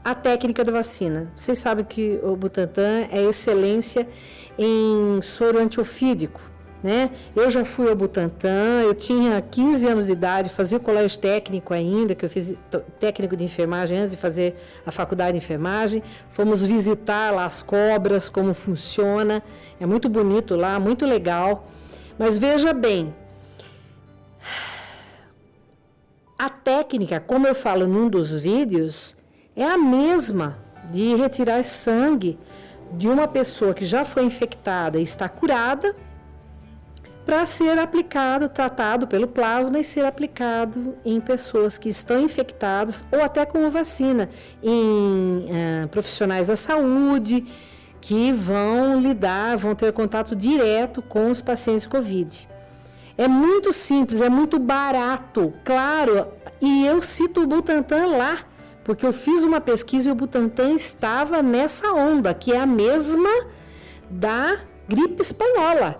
a técnica da vacina. Vocês sabem que o Butantan é excelência em soro antiofídico, né? Eu já fui ao Butantan, eu tinha 15 anos de idade, fazia colégio técnico ainda, que eu fiz técnico de enfermagem antes de fazer a faculdade de enfermagem. Fomos visitar lá as cobras, como funciona. É muito bonito lá, muito legal. Mas veja bem, a técnica, como eu falo num dos vídeos, é a mesma de retirar sangue de uma pessoa que já foi infectada e está curada, para ser aplicado, tratado pelo plasma e ser aplicado em pessoas que estão infectadas ou até com a vacina, em profissionais da saúde que vão ter contato direto com os pacientes Covid. É muito simples, é muito barato, claro, e eu cito o Butantan lá, porque eu fiz uma pesquisa e o Butantan estava nessa onda, que é a mesma da gripe espanhola,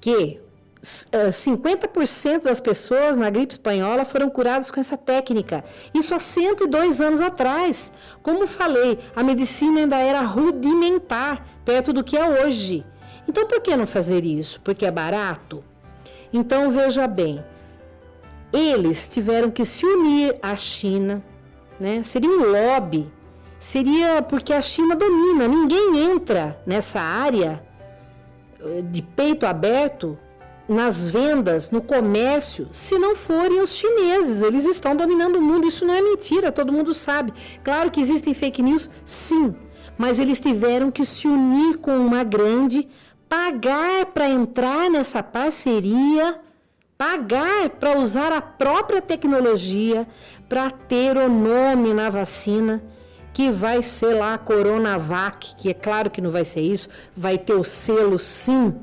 que 50% das pessoas na gripe espanhola foram curadas com essa técnica. Isso há 102 anos atrás. Como falei, a medicina ainda era rudimentar, perto do que é hoje. Então, por que não fazer isso? Porque é barato? Então, veja bem, eles tiveram que se unir à China, né? Seria um lobby, seria porque a China domina, ninguém entra nessa área de peito aberto, nas vendas, no comércio, se não forem os chineses. Eles estão dominando o mundo, isso não é mentira, todo mundo sabe. Claro que existem fake news, sim, mas eles tiveram que se unir com uma grande, pagar para entrar nessa parceria, pagar para usar a própria tecnologia, para ter o nome na vacina, que vai ser lá a Coronavac, que é claro que não vai ser isso, vai ter o selo, sim,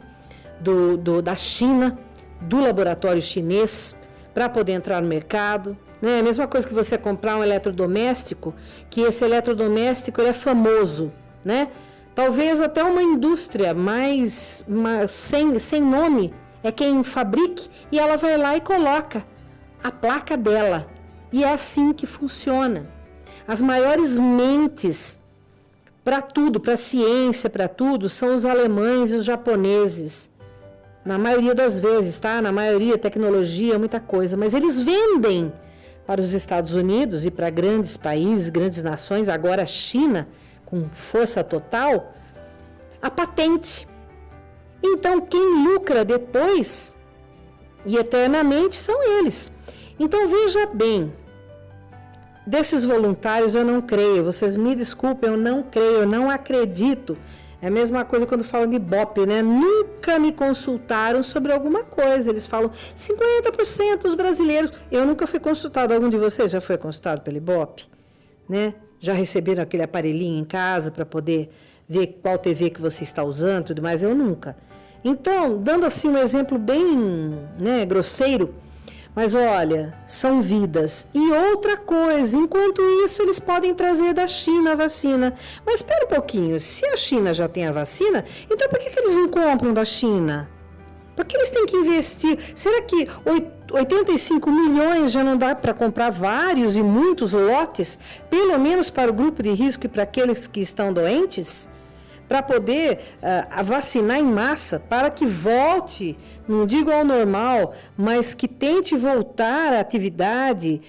da China, do laboratório chinês, para poder entrar no mercado. Né? A mesma coisa que você comprar um eletrodoméstico, que esse eletrodoméstico ele é famoso, né? Talvez até uma indústria mais sem nome é quem fabrique, e ela vai lá e coloca a placa dela. E é assim que funciona. As maiores mentes para tudo, para a ciência, para tudo, são os alemães e os japoneses. Na maioria das vezes, tá? Na maioria, tecnologia, muita coisa. Mas eles vendem para os Estados Unidos e para grandes países, grandes nações, agora a China, com força total, a patente. Então, quem lucra depois e eternamente são eles. Então, veja bem, desses voluntários eu não creio, vocês me desculpem, eu não creio, eu não acredito. É a mesma coisa quando falam de Ibope, né? Nunca me consultaram sobre alguma coisa. Eles falam 50% dos brasileiros. Eu nunca fui consultado. Algum de vocês já foi consultado pelo Ibope? Né? Já receberam aquele aparelhinho em casa para poder ver qual TV que você está usando e tudo mais? Eu nunca. Então, dando assim um exemplo bem, né, grosseiro, mas olha, são vidas. E outra coisa, enquanto isso, eles podem trazer da China a vacina. Mas espera um pouquinho, se a China já tem a vacina, então por que eles não compram da China? Por que eles têm que investir? Será que 85 milhões já não dá para comprar vários e muitos lotes, pelo menos para o grupo de risco e para aqueles que estão doentes? Para poder vacinar em massa, para que volte, não digo ao normal, mas que tente voltar à atividade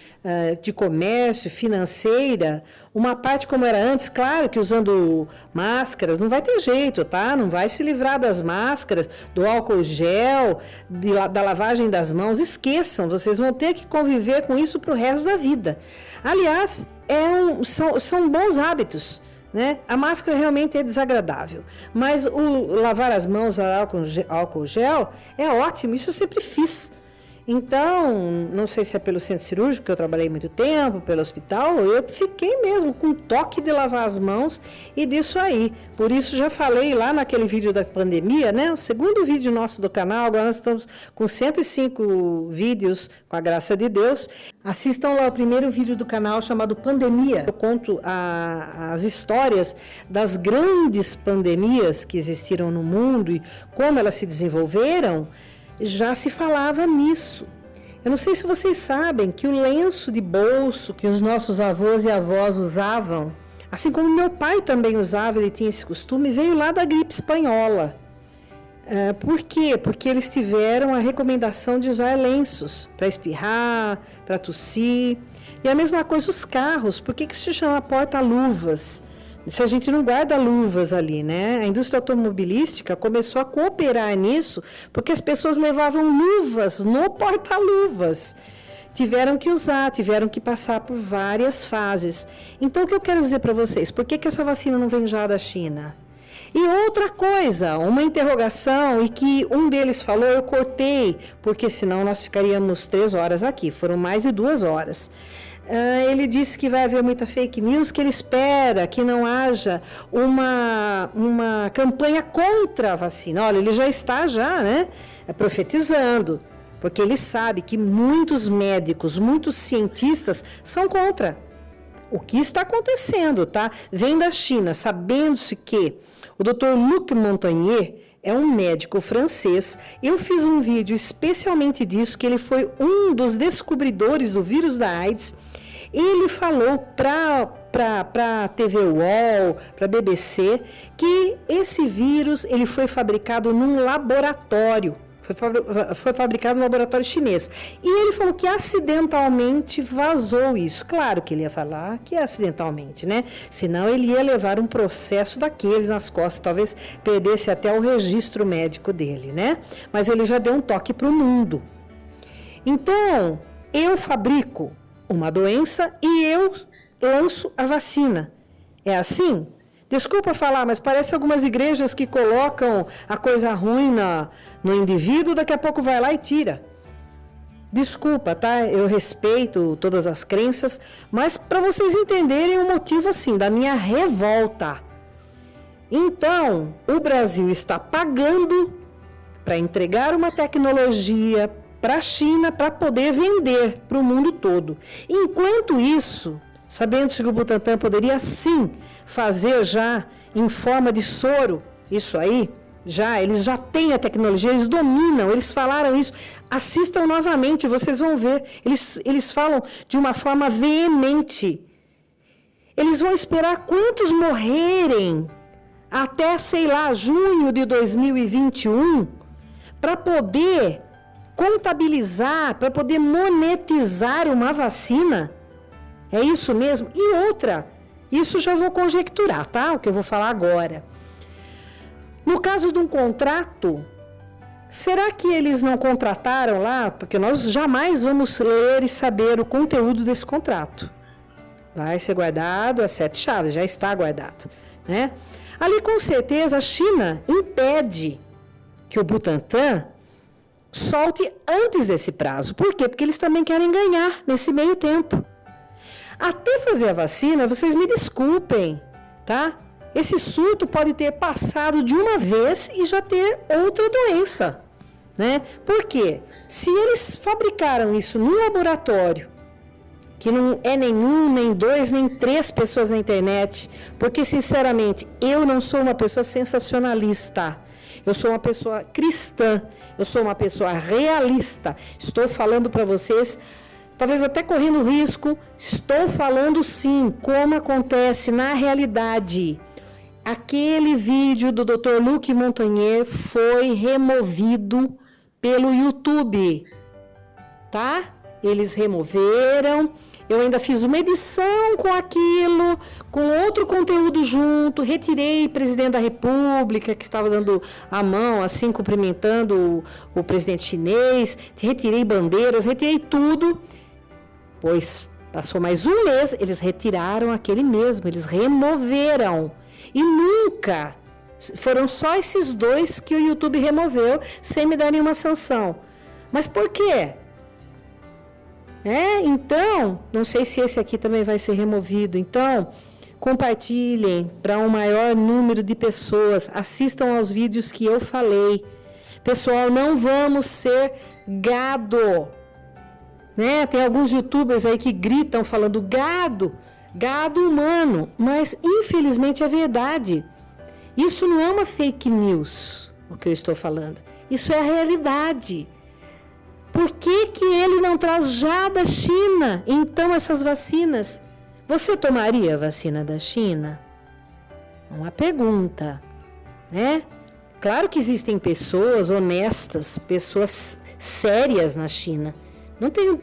de comércio, financeira, uma parte como era antes, claro que usando máscaras, não vai ter jeito, tá? Não vai se livrar das máscaras, do álcool gel, da lavagem das mãos, esqueçam, vocês vão ter que conviver com isso para o resto da vida. Aliás, são bons hábitos. Né? A máscara realmente é desagradável, mas o lavar as mãos a álcool gel é ótimo, isso eu sempre fiz. Então, não sei se é pelo centro cirúrgico, que eu trabalhei muito tempo, pelo hospital, eu fiquei mesmo com toque de lavar as mãos e disso aí. Por isso já falei lá naquele vídeo da pandemia, né? O segundo vídeo nosso do canal, agora nós estamos com 105 vídeos, com a graça de Deus. Assistam lá o primeiro vídeo do canal chamado Pandemia. Eu conto as histórias das grandes pandemias que existiram no mundo e como elas se desenvolveram. Já se falava nisso. Eu não sei se vocês sabem que o lenço de bolso que os nossos avós e avós usavam, assim como meu pai também usava, ele tinha esse costume, veio lá da gripe espanhola. Por quê? Porque eles tiveram a recomendação de usar lenços para espirrar, para tossir. E a mesma coisa os carros. Por que se chama porta-luvas? Se a gente não guarda luvas ali, né? A indústria automobilística começou a cooperar nisso porque as pessoas levavam luvas no porta-luvas. Tiveram que usar, tiveram que passar por várias fases. Então, o que eu quero dizer para vocês? Por que essa vacina não vem já da China? E outra coisa, uma interrogação, e que um deles falou, eu cortei, porque senão nós ficaríamos 3 horas aqui, foram mais de 2 horas. Ele disse que vai haver muita fake news, que ele espera que não haja uma campanha contra a vacina. Olha, ele já está né, profetizando, porque ele sabe que muitos médicos, muitos cientistas são contra. O que está acontecendo, tá? Vem da China, sabendo-se que o Dr. Luc Montagnier é um médico francês. Eu fiz um vídeo especialmente disso, que ele foi um dos descobridores do vírus da AIDS. Ele falou para a TV UOL, para a BBC, que esse vírus ele foi fabricado num laboratório. Foi fabricado no laboratório chinês. E ele falou que acidentalmente vazou isso. Claro que ele ia falar que é acidentalmente, né? Senão ele ia levar um processo daqueles nas costas, talvez perdesse até o registro médico dele, né? Mas ele já deu um toque para o mundo. Então, eu fabrico uma doença e eu lanço a vacina. É assim? Desculpa falar, mas parece algumas igrejas que colocam a coisa ruim no indivíduo, daqui a pouco vai lá e tira. Desculpa, tá? Eu respeito todas as crenças, mas para vocês entenderem o motivo, assim, da minha revolta. Então, o Brasil está pagando para entregar uma tecnologia para a China para poder vender para o mundo todo. Enquanto isso, sabendo-se que o Butantan poderia sim fazer já em forma de soro, isso aí, eles já têm a tecnologia, eles dominam, eles falaram isso. Assistam novamente, vocês vão ver. Eles falam de uma forma veemente. Eles vão esperar quantos morrerem até, sei lá, junho de 2021, para poder contabilizar, para poder monetizar uma vacina. É isso mesmo? E outra, isso já vou conjecturar, tá? O que eu vou falar agora. No caso de um contrato, será que eles não contrataram lá? Porque nós jamais vamos ler e saber o conteúdo desse contrato. Vai ser guardado às 7 chaves, já está guardado, né? Ali, com certeza, a China impede que o Butantan solte antes desse prazo. Por quê? Porque eles também querem ganhar nesse meio tempo. Até fazer a vacina, vocês me desculpem, tá? Esse surto pode ter passado de uma vez e já ter outra doença, né? Por quê? Se eles fabricaram isso num laboratório, que não é nenhum, nem 2, nem 3 pessoas na internet, porque, sinceramente, eu não sou uma pessoa sensacionalista. Eu sou uma pessoa cristã, eu sou uma pessoa realista. Estou falando para vocês, talvez até correndo risco, estou falando sim, como acontece na realidade. Aquele vídeo do Dr. Luc Montagnier foi removido pelo YouTube, tá? Eles removeram, eu ainda fiz uma edição com aquilo, com outro conteúdo junto, retirei o presidente da República, que estava dando a mão, assim, cumprimentando o presidente chinês, retirei bandeiras, retirei tudo, pois passou mais um mês, eles retiraram aquele mesmo, eles removeram, e nunca, foram só esses 2 que o YouTube removeu, sem me dar nenhuma sanção. Mas por quê? Então, não sei se esse aqui também vai ser removido. Então, compartilhem para um maior número de pessoas. Assistam aos vídeos que eu falei. Pessoal, não vamos ser gado. Né? Tem alguns youtubers aí que gritam falando gado humano. Mas, infelizmente, é verdade. Isso não é uma fake news, o que eu estou falando. Isso é a realidade. Por que ele não traz já da China, então, essas vacinas? Você tomaria a vacina da China? Uma pergunta, né? Claro que existem pessoas honestas, pessoas sérias na China. Não tenho,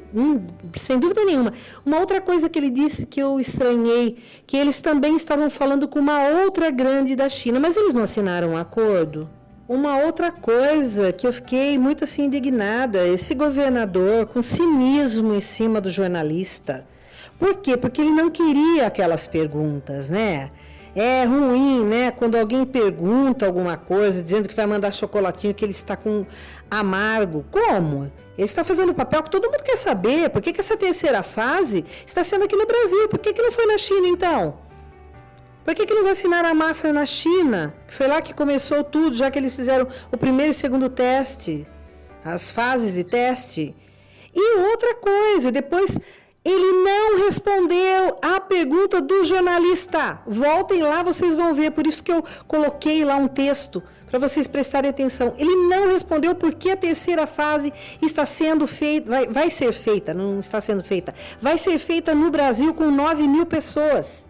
sem dúvida nenhuma. Uma outra coisa que ele disse que eu estranhei, que eles também estavam falando com uma outra grande da China, mas eles não assinaram um acordo? Uma outra coisa que eu fiquei muito assim indignada, esse governador com cinismo em cima do jornalista. Por quê? Porque ele não queria aquelas perguntas, né? É ruim, né? Quando alguém pergunta alguma coisa, dizendo que vai mandar chocolatinho, que ele está com amargo. Como? Ele está fazendo o papel que todo mundo quer saber. Por que essa terceira fase está sendo aqui no Brasil? Por que não foi na China, então? Por que não vacinaram a massa na China? Foi lá que começou tudo, já que eles fizeram o primeiro e segundo teste, as fases de teste. E outra coisa, depois ele não respondeu a pergunta do jornalista. Voltem lá, vocês vão ver. Por isso que eu coloquei lá um texto para vocês prestarem atenção. Ele não respondeu por que a terceira fase está sendo feita, vai ser feita, não está sendo feita, vai ser feita no Brasil com 9.000 pessoas.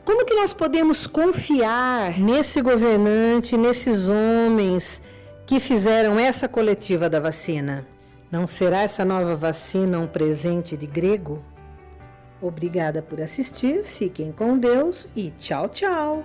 Como que nós podemos confiar nesse governante, nesses homens que fizeram essa coletiva da vacina? Não será essa nova vacina um presente de grego? Obrigada por assistir, fiquem com Deus e tchau, tchau!